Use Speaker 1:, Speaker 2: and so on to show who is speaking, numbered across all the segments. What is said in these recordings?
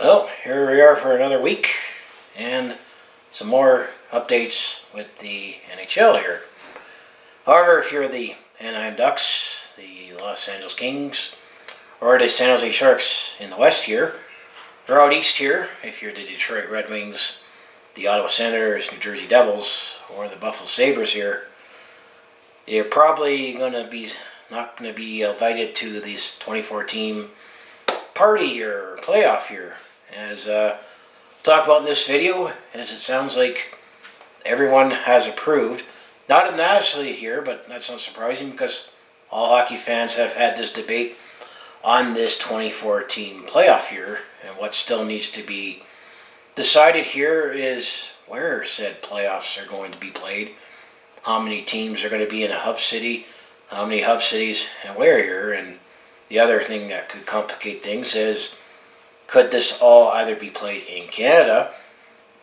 Speaker 1: Well, here we are for another week, and some more updates with the NHL here. However, if you're the Anaheim Ducks, the Los Angeles Kings, or the San Jose Sharks in the West here, or out East here, if you're the Detroit Red Wings, the Ottawa Senators, New Jersey Devils, or the Buffalo Sabres here, you're probably not going to be invited to this 24-team party here, or playoff here. As talked about in this video, as it sounds like everyone has approved. Not nationally here, but that's not surprising because all hockey fans have had this debate on this 24-team playoff year, and what still needs to be decided here is where said playoffs are going to be played, how many teams are going to be in a hub city, how many hub cities, and where here. And the other thing that could complicate things is, could this all either be played in Canada,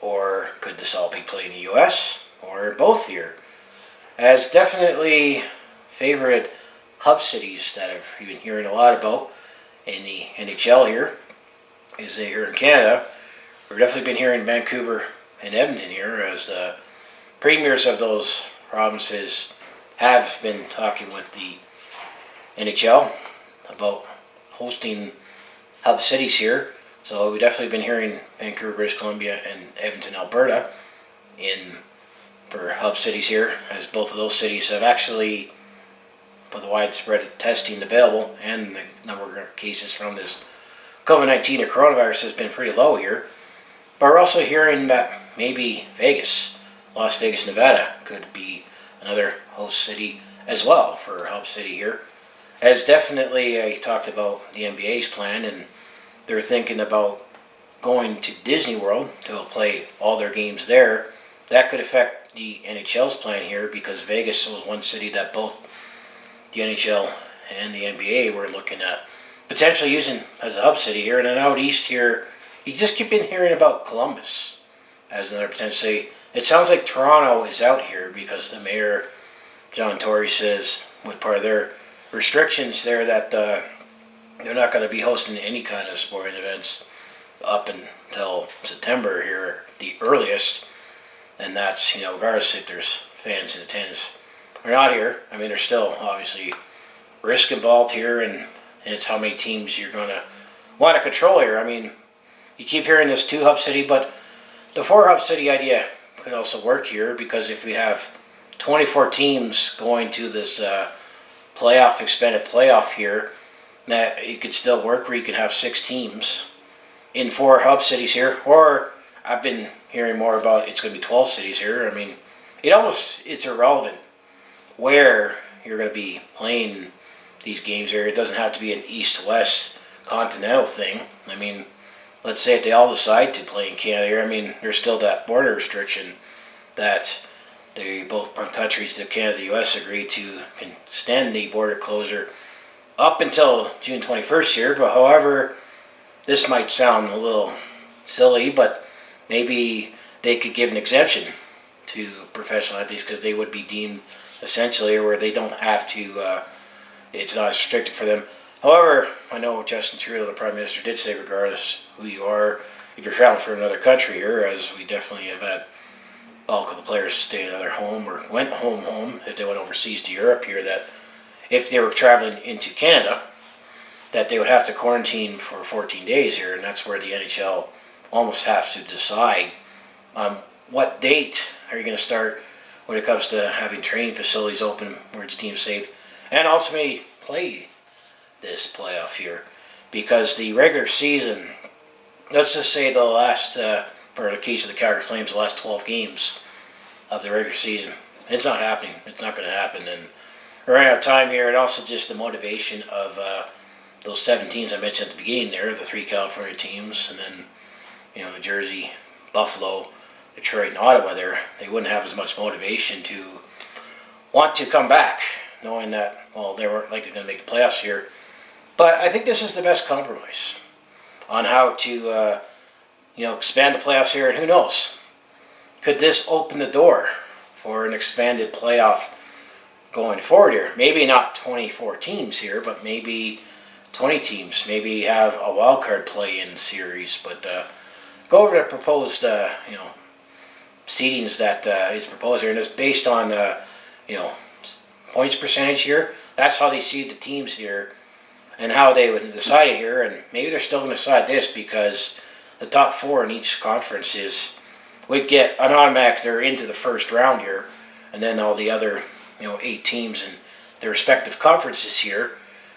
Speaker 1: or could this all be played in the US, or both here? As definitely favorite hub cities that I've been hearing a lot about in the NHL here is here in Canada. We've definitely been hearing Vancouver and Edmonton here, as the premiers of those provinces have been talking with the NHL about hosting hub cities here. So we've definitely been hearing Vancouver, British Columbia, and Edmonton, Alberta for hub cities here, as both of those cities have actually, with the widespread testing available and the number of cases from this COVID-19 or coronavirus has been pretty low here. But we're also hearing that maybe Vegas, Las Vegas, Nevada, could be another host city as well for a hub city here. As definitely I talked about the NBA's plan, and they're thinking about going to Disney World to play all their games there. That could affect the NHL's plan here, because Vegas was one city that both the NHL and the NBA were looking at potentially using as a hub city here. And then out east here, you just keep hearing about Columbus as another potentially. It sounds like Toronto is out here because the mayor, John Tory, says with part of their restrictions there that they're not going to be hosting any kind of sporting events up until September here, the earliest. And that's, regardless if there's fans in attendance or not here. I mean, there's still obviously risk involved here, and it's how many teams you're going to want to control here. I mean, you keep hearing this 2-hub city, but the 4-hub city idea could also work here, because if we have 24 teams going to this expanded playoff here, that it could still work where you can have 6 teams in 4 hub cities here. Or I've been hearing more about it's going to be 12 cities here. I mean, it's irrelevant where you're going to be playing these games here. It doesn't have to be an east-west continental thing. I mean, let's say if they all decide to play in Canada here, I mean, there's still that border restriction that both countries, Canada and the US, agreed to extend the border closure up until June 21st here. But however, this might sound a little silly, but maybe they could give an exemption to professional athletes, because they would be deemed essentially where they don't have to, it's not restricted for them. However, I know Justin Trudeau, the Prime Minister, did say regardless who you are, if you're traveling for another country here, as we definitely have had bulk of the players staying at their home or went home if they went overseas to Europe here, that if they were traveling into Canada, that they would have to quarantine for 14 days here. And that's where the NHL almost has to decide what date are you going to start when it comes to having training facilities open where it's deemed safe, and ultimately play this playoff here. Because the regular season, let's just say the last, for the case of the Calgary Flames, the last 12 games of the regular season, it's not happening. It's not going to happen. And we're running out of time here, and also just the motivation of those 7 teams I mentioned at the beginning there, the 3 California teams, and then New Jersey, Buffalo, Detroit, and Ottawa there. They wouldn't have as much motivation to want to come back, knowing that, well, they weren't likely going to make the playoffs here. But I think this is the best compromise on how to expand the playoffs here. And who knows, could this open the door for an expanded playoff going forward here? Maybe not 24 teams here, but maybe 20 teams. Maybe have a wild card play-in series, but go over the proposed, seedings that is proposed here, and it's based on, points percentage here. That's how they seed the teams here, and how they would decide it here. And maybe they're still going to decide this because the top 4 in each conference would get an automatic. They're into the first round here, and then all the other 8 teams in their respective conferences here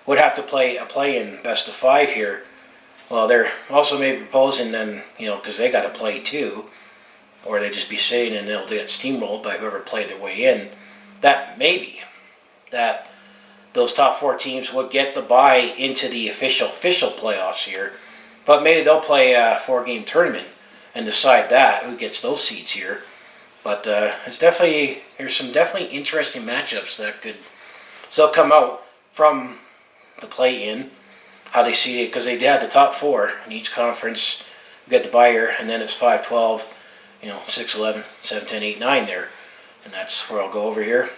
Speaker 1: would have to play a play-in best of 5 here. Well, they're also maybe proposing then, because they got to play too, or they just be saying and they'll get steamrolled by whoever played their way in. That maybe that those top 4 teams would get the bye into the official playoffs here, but maybe they'll play a 4-game tournament and decide that who gets those seeds here. But there's some definitely interesting matchups that could still come out from the play-in, how they see it, because they had the top 4 in each conference get the bye here, and then it's 5-12, 6-11, 7-10, 8-9 there, and that's where I'll go over here.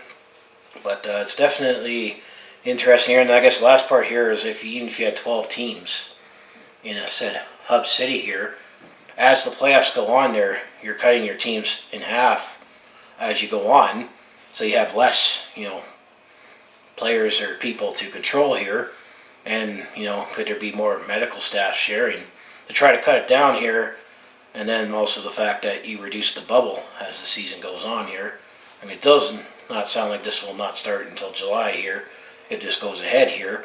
Speaker 1: But it's definitely interesting here, and I guess the last part here is even if you had 12 teams in a said hub city here, as the playoffs go on there, you're cutting your teams in half as you go on, so you have less, players or people to control here, and could there be more medical staff sharing to try to cut it down here, and then also the fact that you reduce the bubble as the season goes on here. I mean, it does not sound like this will not start until July here, if this goes ahead here,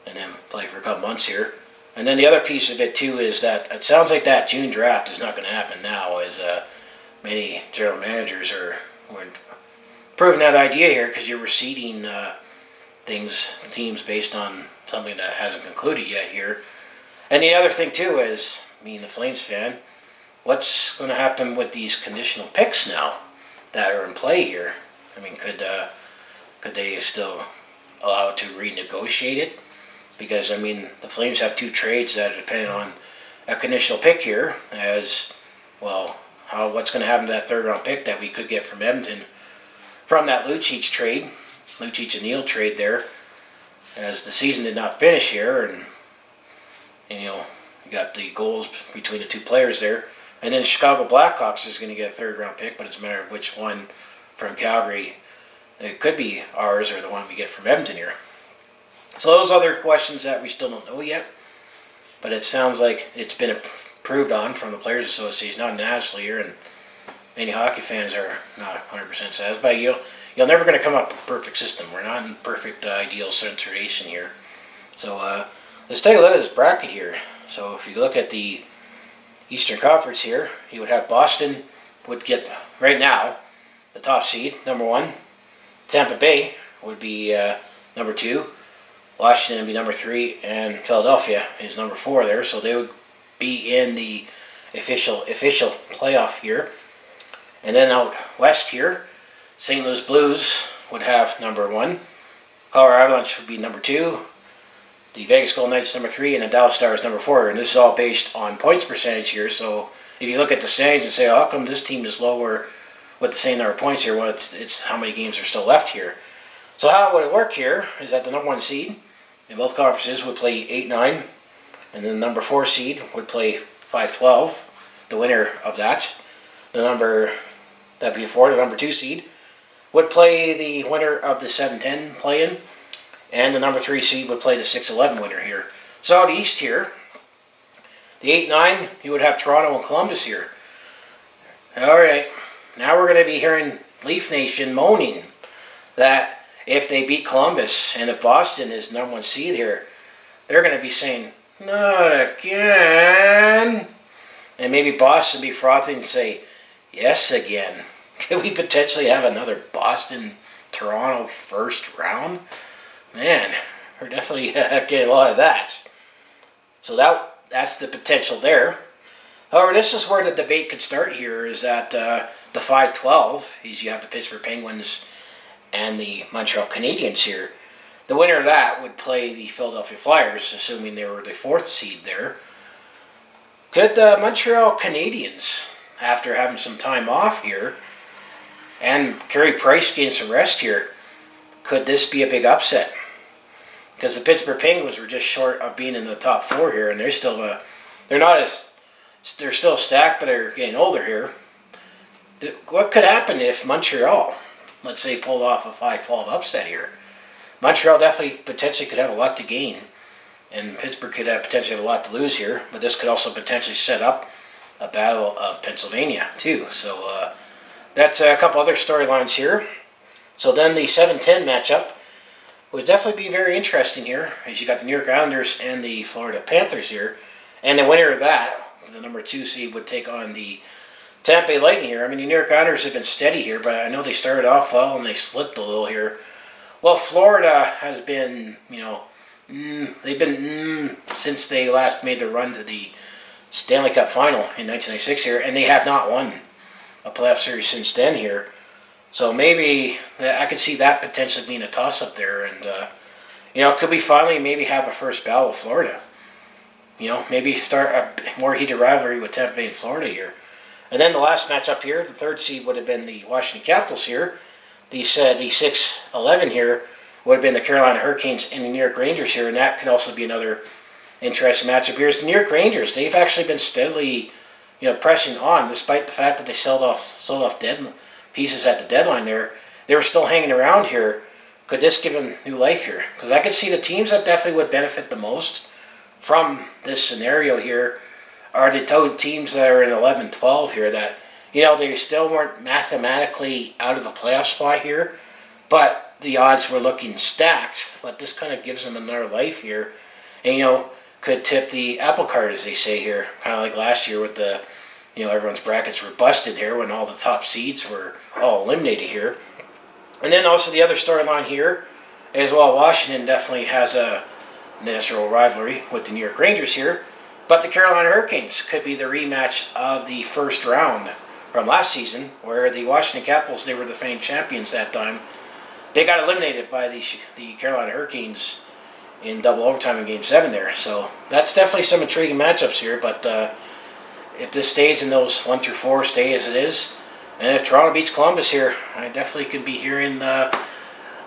Speaker 1: and then play for a couple months here. And then the other piece of it too is that it sounds like that June draft is not going to happen now, as many general managers weren't proving that idea here, because you're reseeding teams based on something that hasn't concluded yet here. And the other thing too is, me, the Flames fan, what's going to happen with these conditional picks now that are in play here? I mean, could they still allow it to renegotiate it? Because, I mean, the Flames have 2 trades that are dependent on a conditional pick here, as well, what's going to happen to that 3rd round pick that we could get from Edmonton from that Lucic and Neal trade there, as the season did not finish here, and you got the goals between the 2 players there. And then Chicago Blackhawks is going to get a 3rd round pick, but it's a matter of which one from Calgary. It could be ours or the one we get from Edmonton here. So those other questions that we still don't know yet, but it sounds like it's been approved on from the Players Association, not nationally here, and many hockey fans are not 100% satisfied. You're never going to come up with a perfect system. We're not in perfect ideal situation here. So let's take a look at this bracket here. So if you look at the Eastern Conference here, you would have Boston would get, right now, the top seed, number 1. Tampa Bay would be number 2. Washington would be number 3, and Philadelphia is number 4 there. So they would be in the official playoff here. And then out west here, St. Louis Blues would have number 1. Colorado Avalanche would be number 2. The Vegas Golden Knights number 3, and the Dallas Stars number 4. And this is all based on points percentage here. So if you look at the standings and say, oh, how come this team is lower with the same number of points here? Well, it's how many games are still left here. So how would it work here is that the number 1 seed in both conferences would play 8-9, and then the number 4 seed would play 5-12. The winner of that, the number 2 seed, would play the winner of the 7-10 play-in, and the number 3 seed would play the 6-11 winner here. So out east here, the 8-9, you would have Toronto and Columbus here. Alright, now we're going to be hearing Leaf Nation moaning that if they beat Columbus, and if Boston is number 1 seed here, they're going to be saying, not again. And maybe Boston be frothing and say, yes again. Could we potentially have another Boston-Toronto first round? Man, we're definitely getting a lot of that. So that's the potential there. However, this is where the debate could start here, is that the 5-12, is you have the Pittsburgh Penguins and the Montreal Canadiens here. The winner of that would play the Philadelphia Flyers, assuming they were the 4th seed there. Could the Montreal Canadiens, after having some time off here, and Carey Price getting some rest here, could this be a big upset? because the Pittsburgh Penguins were just short of being in the top 4 here, and they're still they're still stacked, but they're getting older here. What could happen if Montreal, let's say, pulled off a 5-12 upset here? Montreal definitely potentially could have a lot to gain, and Pittsburgh could have potentially have a lot to lose here. But this could also potentially set up a battle of Pennsylvania too. So that's a couple other storylines here. So then the 7-10 matchup would definitely be very interesting here, as you got the New York Islanders and the Florida Panthers here, and the winner of that, the number 2 seed, would take on the Tampa Bay Lightning here. I mean, the New York Islanders have been steady here, but I know they started off well and they slipped a little here. Well, Florida has been, they've been since they last made their run to the Stanley Cup Final in 1996 here, and they have not won a playoff series since then here. So maybe I could see that potentially being a toss-up there, and could we finally maybe have a first battle of Florida? Maybe start a more heated rivalry with Tampa Bay and Florida here. And then the last matchup here, the 3rd seed would have been the Washington Capitals here. The 6-11 here would have been the Carolina Hurricanes and the New York Rangers here, and that could also be another interesting matchup here. Is the New York Rangers, they've actually been steadily, pressing on, despite the fact that they sold off dead pieces at the deadline there. They were still hanging around here. Could this give them new life here? Because I could see the teams that definitely would benefit the most from this scenario here are the teams that are in 11-12 here that, they still weren't mathematically out of a playoff spot here, but the odds were looking stacked. But this kind of gives them another life here, and could tip the apple cart, as they say here, kind of like last year with the, everyone's brackets were busted here when all the top seeds were all eliminated here. And then also the other storyline here is, well, Washington definitely has a natural rivalry with the New York Rangers here, but the Carolina Hurricanes could be the rematch of the first round from last season, where the Washington Capitals, they were the defending champions that time. They got eliminated by the Carolina Hurricanes in double overtime in Game 7 there. So that's definitely some intriguing matchups here, but if this stays in those 1-4, stay as it is, and if Toronto beats Columbus here, I definitely could be hearing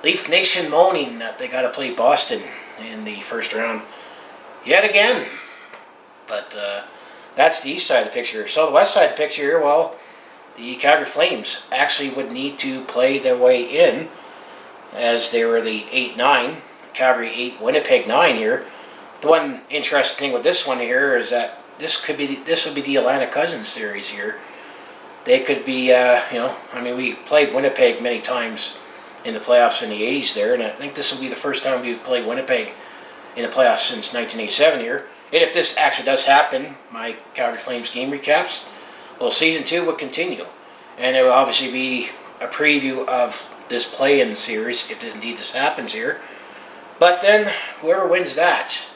Speaker 1: Leaf Nation moaning that they got to play Boston in the first round yet again. But that's the east side of the picture. So the west side of the picture here, well, the Calgary Flames actually would need to play their way in, as they were the 8-9, Calgary 8, Winnipeg 9 here. The one interesting thing with this one here is that this would be the Atlantic Cousins series here. They could be, we played Winnipeg many times in the playoffs in the 80s there, and I think this will be the first time we've played Winnipeg in the playoffs since 1987 here. And if this actually does happen, my Calgary Flames game recaps, well, Season 2 will continue. And it will obviously be a preview of this play-in series, if indeed this happens here. But then, whoever wins that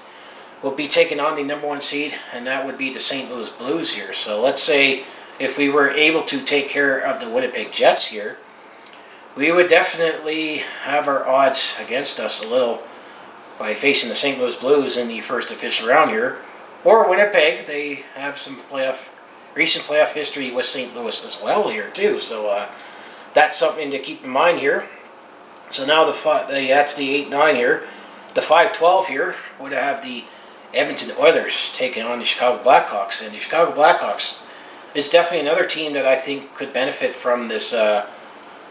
Speaker 1: will be taking on the number 1 seed, and that would be the St. Louis Blues here. So let's say if we were able to take care of the Winnipeg Jets here, we would definitely have our odds against us a little by facing the St. Louis Blues in the first official round here. Or Winnipeg, they have some recent playoff history with St. Louis as well here too. So that's something to keep in mind here. So now that's the 8-9 here. The 5-12 here would have the Edmonton Oilers taking on the Chicago Blackhawks. And the Chicago Blackhawks is definitely another team that I think could benefit from this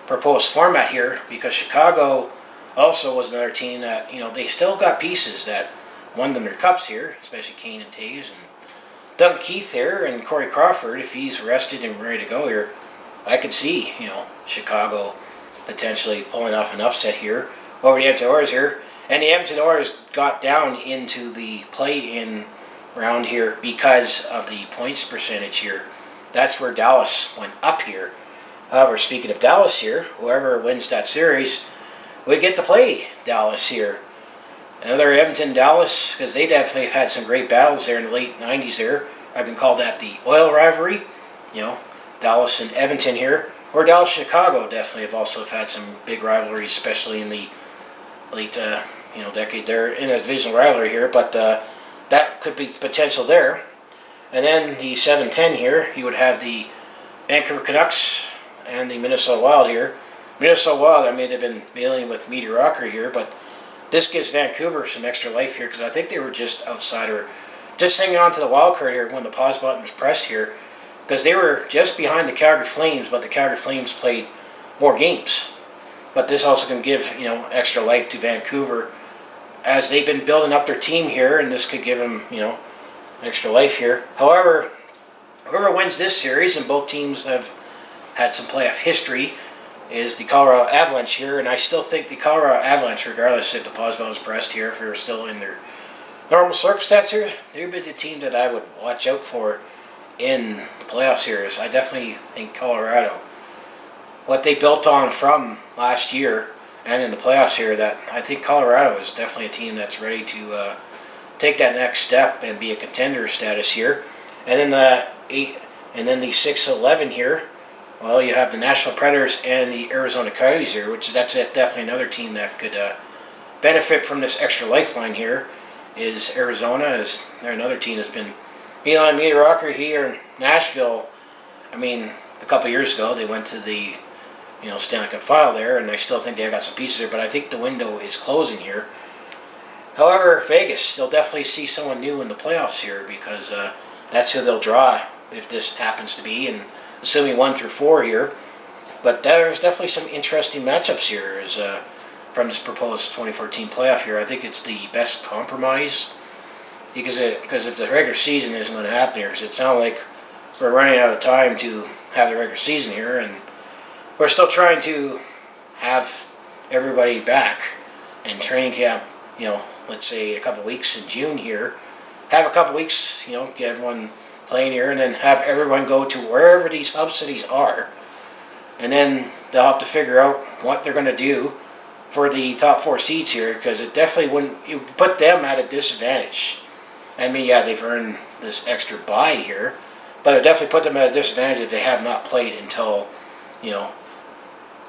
Speaker 1: proposed format here, because Chicago also was another team that, they still got pieces that won them their cups here, especially Kane and Taves and Duncan Keith here, and Corey Crawford. If he's rested and ready to go here, I could see, Chicago potentially pulling off an upset here over the Edmonton Oilers here. And the Edmonton Oilers got down into the play-in round here because of the points percentage here. That's where Dallas went up here. However, speaking of Dallas here, whoever wins that series would get to play Dallas here. Another Edmonton-Dallas, because they definitely have had some great battles there in the late 90s there. I've been called that the oil rivalry. Dallas and Edmonton here. Or Dallas-Chicago definitely have also had some big rivalries, especially in the late decade there in a divisional rivalry here. But that could be potential there. And then the 7-10 here, you would have the Vancouver Canucks and the Minnesota Wild here. Minnesota Wild, they've been dealing with mediocrity here, but this gives Vancouver some extra life here because I think they were just outside or just hanging on to the wild card here when the pause button was pressed here because they were just behind the Calgary Flames, but the Calgary Flames played more games. But this also can give, extra life to Vancouver as they've been building up their team here, and this could give them, extra life here. However, whoever wins this series, and both teams have had some playoff history, is the Colorado Avalanche here, and I still think the Colorado Avalanche, regardless if the pause button was pressed here, if they're still in their normal circumstances here, they'd be the team that I would watch out for in the playoff series. I definitely think Colorado, what they built on from last year and in the playoffs here, that I think Colorado is definitely a team that's ready to take that next step and be a contender status here. And then the 6-11 here, well, you have the Nashville Predators and the Arizona Coyotes here, which that's definitely another team that could benefit from this extra lifeline here. Is Arizona, is they're another team that's been Elon Media Rocker here in Nashville. I mean, a couple years ago they went to the Stanley Cup final there, and I still think they've got some pieces there, but I think the window is closing here. However, Vegas, they'll definitely see someone new in the playoffs here because that's who they'll draw if this happens to be, and assuming 1 through 4 here. But there's definitely some interesting matchups here as from this proposed 2014 playoff here. I think it's the best compromise because if the regular season isn't going to happen here, because it sounds like we're running out of time to have the regular season here, and we're still trying to have everybody back in training camp, let's say a couple of weeks in June here. Have a couple of weeks, get everyone playing here, and then have everyone go to wherever these hub cities are. And then they'll have to figure out what they're going to do for the top 4 seeds here, because it definitely wouldn't, you put them at a disadvantage. I mean, yeah, they've earned this extra bye here, but it definitely put them at a disadvantage if they have not played until,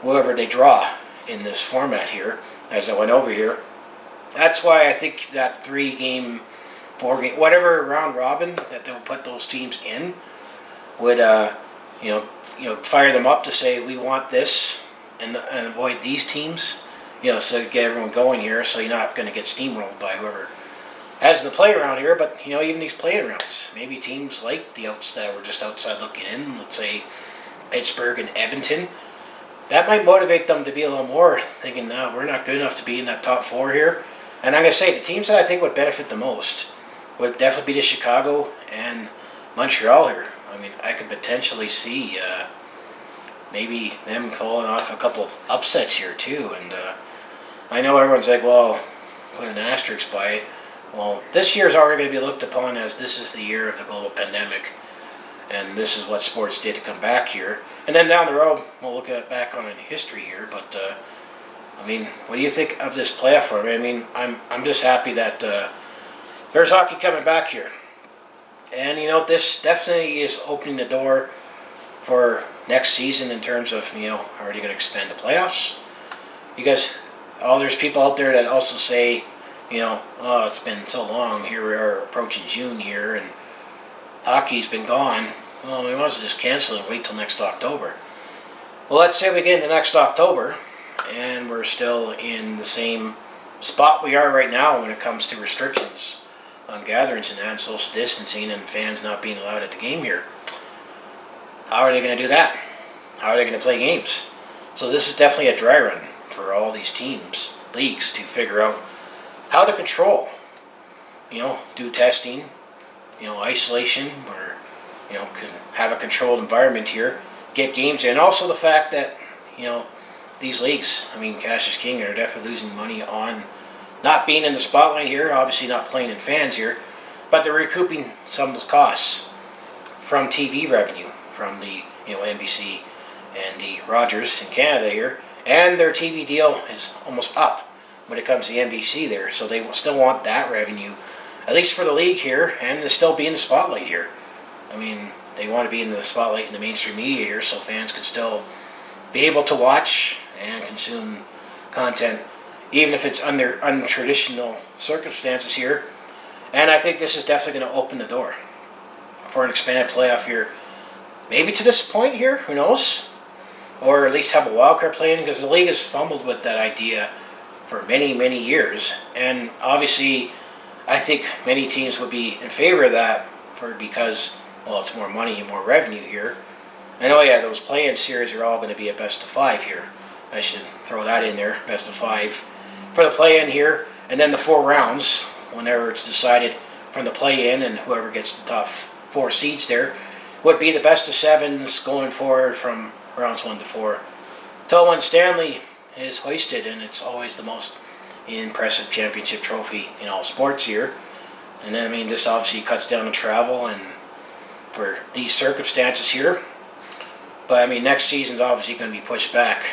Speaker 1: whoever they draw in this format here, as I went over here. That's why I think that 3-game, 4-game, whatever round robin that they'll put those teams in would, fire them up to say we want this and avoid these teams, so get everyone going here, so you're not going to get steamrolled by whoever has the play around here. But even these play rounds, maybe teams like the outs that were just outside looking in, let's say Pittsburgh and Edmonton, that might motivate them to be a little more thinking, no, we're not good enough to be in that top 4 here. And I'm going to say the teams that I think would benefit the most would definitely be the Chicago and Montreal here. I mean, I could potentially see maybe them pulling off a couple of upsets here too. And I know everyone's like, well, put an asterisk by it. Well, this year is already going to be looked upon as this is the year of the global pandemic, and this is what sports did to come back here. And then down the road, we'll look back on in history here. But I mean, what do you think of this playoff format? I mean, I'm just happy that there's hockey coming back here, and this definitely is opening the door for next season in terms of are you going to expand the playoffs? Because there's people out there that also say, oh, it's been so long. Here we are approaching June here, and hockey's been gone. Well, we might as well just cancel and wait till next October. Well, let's say we get into next October, and we're still in the same spot we are right now when it comes to restrictions on gatherings and social distancing and fans not being allowed at the game here. How are they going to do that? How are they going to play games? So this is definitely a dry run for all these teams, leagues, to figure out how to control, do testing, isolation, or, can have a controlled environment here, get games in. And also the fact that, these leagues, I mean, cash is king, are definitely losing money on not being in the spotlight here, obviously not playing in fans here, but they're recouping some of those costs from TV revenue, from the, NBC and the Rogers in Canada here, and their TV deal is almost up when it comes to NBC there, so they still want that revenue, at least for the league here, and to still be in the spotlight here. I mean, they want to be in the spotlight in the mainstream media here, so fans can still be able to watch and consume content, even if it's under untraditional circumstances here. And I think this is definitely going to open the door for an expanded playoff here. Maybe to this point here, who knows? Or at least have a wild card playing, because the league has fumbled with that idea for many, many years. And obviously, I think many teams would be in favor of that because, well, it's more money and more revenue here. And oh yeah, those play-in series are all going to be a best of 5 here. I should throw that in there, best of 5 for the play-in here. And then the 4 rounds, whenever it's decided from the play-in, and whoever gets the top 4 seeds there, would be the best of 7s going forward from rounds 1 to 4. Till when Stanley is hoisted, and it's always the most impressive championship trophy in all sports here. And then, I mean, this obviously cuts down on travel and for these circumstances here. But I mean, next season's obviously going to be pushed back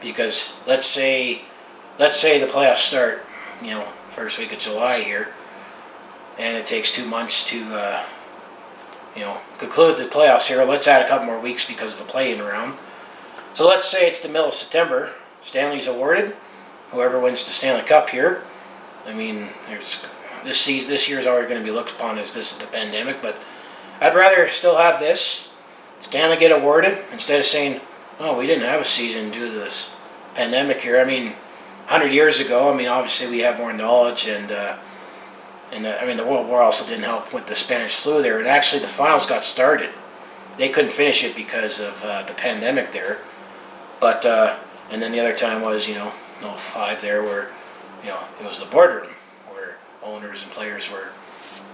Speaker 1: because let's say the playoffs start, first week of July here, and it takes 2 months to conclude the playoffs here. Let's add a couple more weeks because of the play-in round. So let's say it's the middle of September. Stanley's awarded. Whoever wins the Stanley Cup here. I mean, this year is already going to be looked upon as this is the pandemic, but I'd rather still have this Stanley get awarded instead of saying, "Oh, we didn't have a season due to this pandemic here." I mean, 100 years ago, I mean, obviously we have more knowledge, and I mean, the World War also didn't help with the Spanish flu there. And actually, the finals got started. They couldn't finish it because of the pandemic there. But and then the other time was 05 there, where it was the boardroom where owners and players were,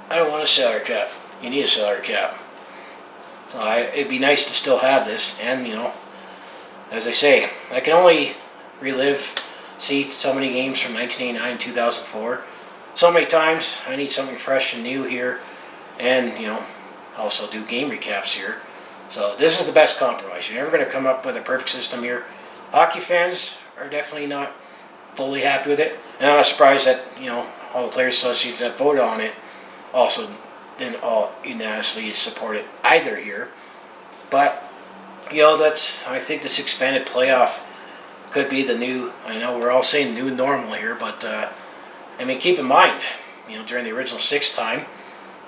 Speaker 1: "I don't want a salary cap. You need a salary cap." So it'd be nice to still have this, and as I say, I can only see so many games from 1989 and 2004. So many times I need something fresh and new here, and also do game recaps here. So this is the best compromise. You're never going to come up with a perfect system here. Hockey fans are definitely not fully happy with it, and I'm not surprised that all the players' associations that voted on it also didn't all unanimously support it either here. But I think this expanded playoff could be the new. I know we're all saying new normal here, but I mean, keep in mind, during the original 6 time,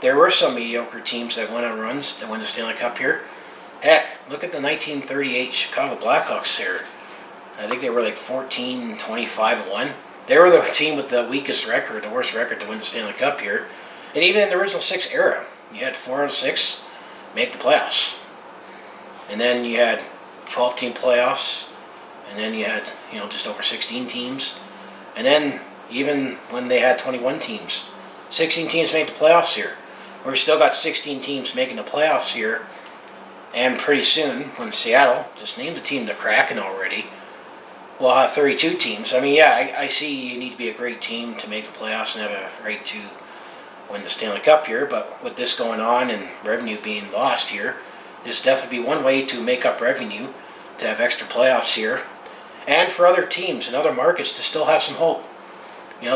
Speaker 1: there were some mediocre teams that went on runs that won the Stanley Cup here. Heck, look at the 1938 Chicago Blackhawks here. I think they were like 14-25-1. They were the team with the weakest record, the worst record to win the Stanley Cup here. And even in the original 6 era, you had 4 out of 6 make the playoffs. And then you had 12-team playoffs. And then you had, just over 16 teams. And then even when they had 21 teams, 16 teams made the playoffs here. We've still got 16 teams making the playoffs here. And pretty soon, when Seattle just named the team the Kraken already, we'll have 32 teams. I mean, yeah, I see you need to be a great team to make the playoffs and have a right to win the Stanley Cup here. But with this going on and revenue being lost here, this definitely be one way to make up revenue, to have extra playoffs here. And for other teams and other markets to still have some hope.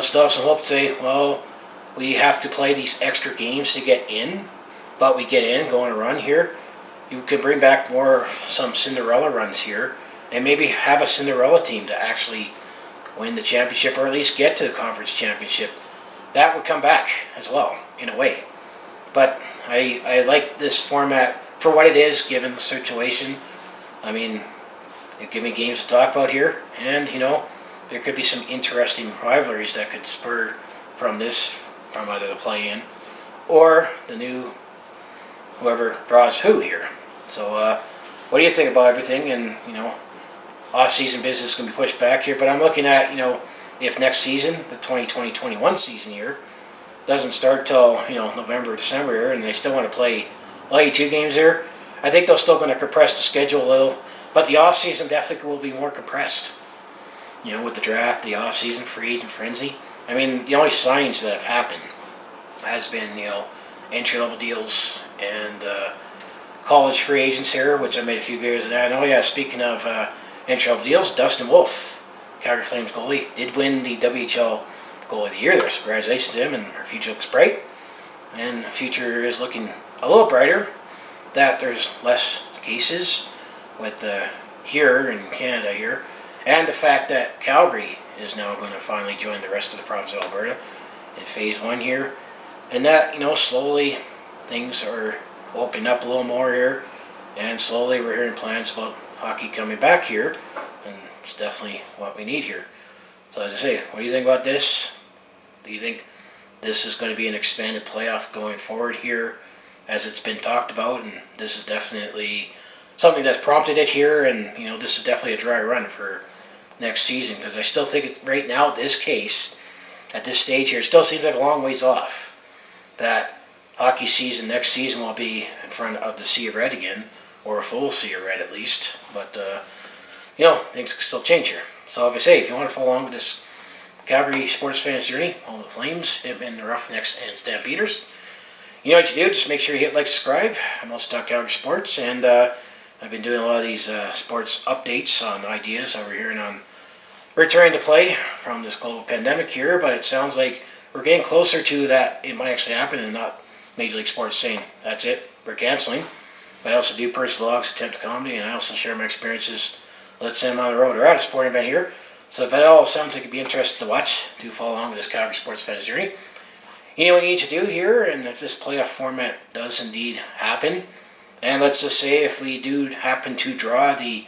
Speaker 1: Still have some hope to say, well, we have to play these extra games to get in, but we get in, go on a run here. You can bring back some Cinderella runs here, and maybe have a Cinderella team to actually win the championship, or at least get to the conference championship. That would come back as well, in a way. But I like this format for what it is, given the situation. I mean, it give me games to talk about here, and there could be some interesting rivalries that could spur from either the play-in or the new whoever draws who here. So what do you think about everything? And off-season business is going to be pushed back here, but I'm looking at if next season, the 2020-21 season here, doesn't start till November, December here, and they still want to play only 2 games here, I think they're still going to compress the schedule a little, but the off-season definitely will be more compressed. With the draft, the off-season free agent frenzy. I mean, the only signings that have happened has been entry-level deals and college free agents here, which I made a few videos of that. And speaking of entry-level deals, Dustin Wolf, Calgary Flames goalie, did win the WHL Goalie of the Year there. So congratulations to him, and our future looks bright. And the future is looking a little brighter, that there's less cases with here in Canada here. And the fact that Calgary is now going to finally join the rest of the province of Alberta in phase 1 here. And that, slowly things are opening up a little more here. And slowly we're hearing plans about hockey coming back here. And it's definitely what we need here. So as I say, what do you think about this? Do you think this is going to be an expanded playoff going forward here, as it's been talked about? And this is definitely something that's prompted it here, and this is definitely a dry run for next season, because I still think right now, this case, at this stage here, it still seems like a long ways off that hockey season next season will be in front of the Sea of Red again, or a full Sea of Red at least. But things can still change here. So if you want to follow along with this Calgary sports fans journey, home of the Flames, Hitmen, the Roughnecks, and Stampeders, you know what you do. Just make sure you hit like, subscribe. I'm also talk Calgary sports, and I've been doing a lot of these sports updates on ideas over here and on returning to play from this global pandemic here. But it sounds like we're getting closer to that. It might actually happen, and not Major League Sports saying that's it, we're canceling. But I also do personal vlogs, attempt to comedy, and I also share my experiences. Let's say I'm on the road or at a sporting event here. So if that all sounds like it'd be interesting to watch, do follow along with this Calgary sports fans journey. You know what you need to do here, and if this playoff format does indeed happen, and let's just say if we do happen to draw the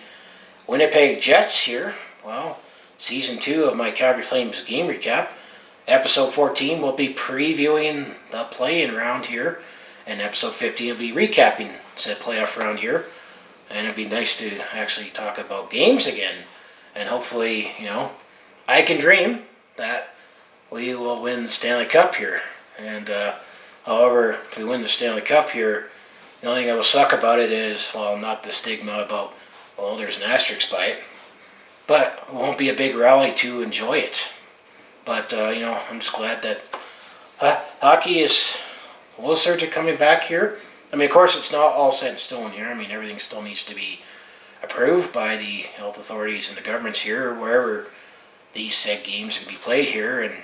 Speaker 1: Winnipeg Jets here, well, Season 2 of my Calgary Flames game recap, Episode 14 will be previewing the play-in round here, and Episode 15 will be recapping said playoff round here. And it'd be nice to actually talk about games again, and hopefully, I can dream that we will win the Stanley Cup here. And however, if we win the Stanley Cup here, the only thing that will suck about it is, well, not the stigma about, well, there's an asterisk by it, but it won't be a big rally to enjoy it. But, I'm just glad that hockey is closer to coming back here. I mean, of course, it's not all set in stone here. I mean, everything still needs to be approved by the health authorities and the governments here, or wherever these said games can be played here. And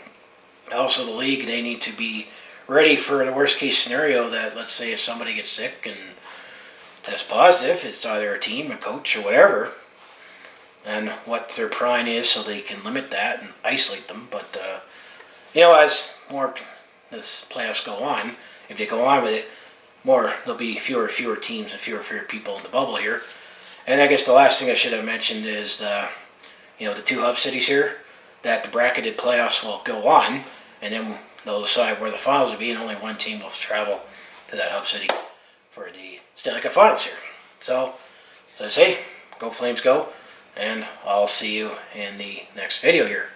Speaker 1: also the league, they need to be ready for the worst case scenario that, let's say, if somebody gets sick and tests positive, it's either a team, a coach, or whatever, and what their prime is, so they can limit that and isolate them. But as playoffs go on, if they go on with it, there'll be fewer teams and fewer people in the bubble here. And I guess the last thing I should have mentioned is the two hub cities here, that the bracketed playoffs will go on, and then they'll decide where the finals will be, and only one team will travel to that hub city for the Stanley Cup Finals here. So, as I say, go Flames go, and I'll see you in the next video here.